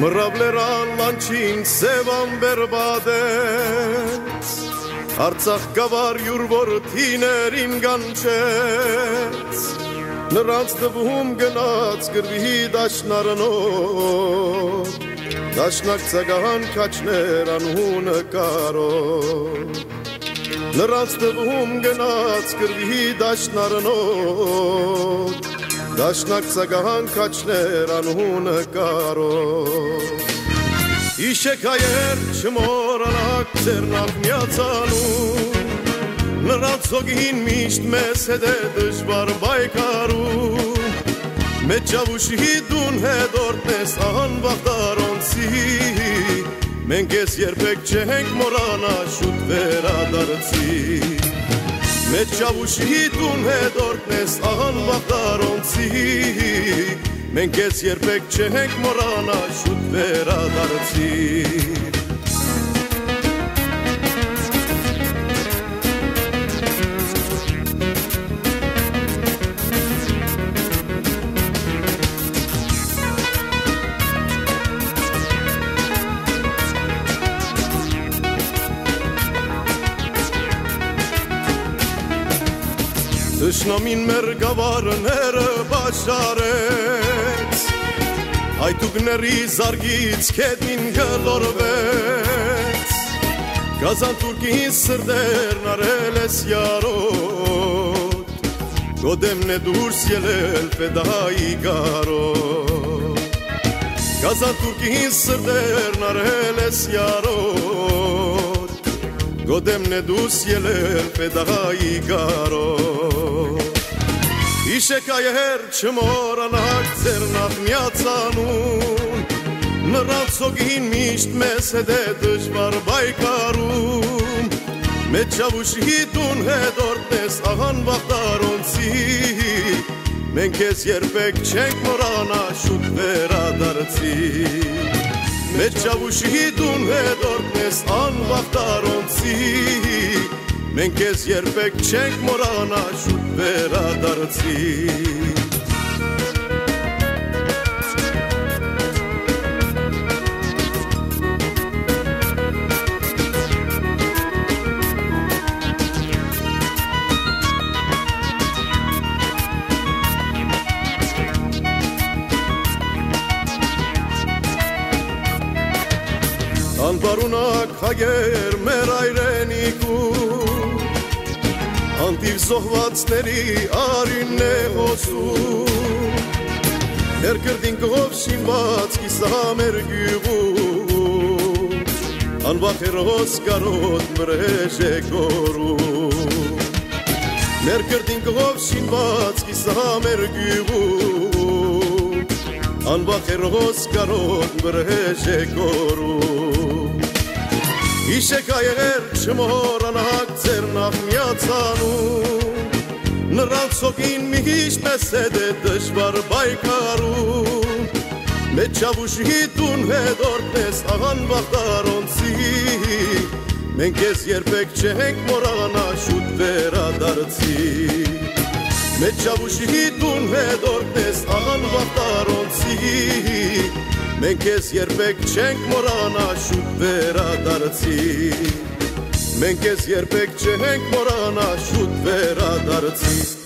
Մռավլերան լանչին սևան բերբադեց Արցախ գավար յուր որդիներին գանչեց Նրանց դվում գնաց գրվի դաշնարանով Դաշնակ ծագահան քաչներ անհունը կարով Նրանց դվում գնաց գրվի դաշնարանով Դաշնակ ծագահան քաչներ անհունը կարով Իշեք հայեր չմորանաք ձեր նախ միացանում Նրանց հոգին միշտ մեզ հետ է դժվար բայկարում Մեծ ճավուշի դուն հետ օրտնես անվախտարանցի Մենք ես երբեք չենք մորանա շուտ վերադարձի Մեծ ճավուշի դուն հետ օրտնես անվախտարանցի Մենք ես երբեք չենք մորանա շուտ վերադարձի Դշնամին մեր գավարները բաշարեց Հայտուկների զարգից կետնին գլորվեց Գազանտուրկին սրդերն արել ես յարոտ Գոդեմն է դուրս ելել պեդայի գարոտ Գազանտուրկին սրդերն արել ես յարոտ Գոդեմն է դուրս ելել պեդայի գարոտ Իշեք այեր չմորանաք ձեր նախ միացանում Նրանց հոգին միշտ մեզ հետ է դժվար բայկարում Մեծ ճավուշի դուն հետ օրտնես անվախտարանցի Մենք ես երբեք չենք մորանա շուտ վերադարձի Մեծ ճավուշի դուն հետ օրտնես անվախտարանցի Մենք ես երբեք չենք մորանա շուտ վերադարձի Անբարունակ հագեր մեր այրենիքում Անտիվ զոհվածների արինն է հոսում Ներկրդինքով շինված կիսամեր գյուղում Անվախերոս կարոտ մրեժ է կորում Ներկրդինքով շինված կիսամեր գյուղում Անվախերոս կարոտ մրեժ է կորում Իշեք այեր չմորանաք ձեր նախ միացանում Նրանց հոգին միշտ մեզ հետ է դժվար բայկարում Մեծ ճավուշի դուն հետ օրտնես անվախտարանցի Մենք ես երբեք չենք մորանա շուտ վերադարձի Մեծ ճավուշի դուն հետ օրտնես անվախտարանցի Մենք ես երբեք չենք մորանա շուտ վերադարձի Մենք ես երբեք չենք մորանա շուտ վերադարձի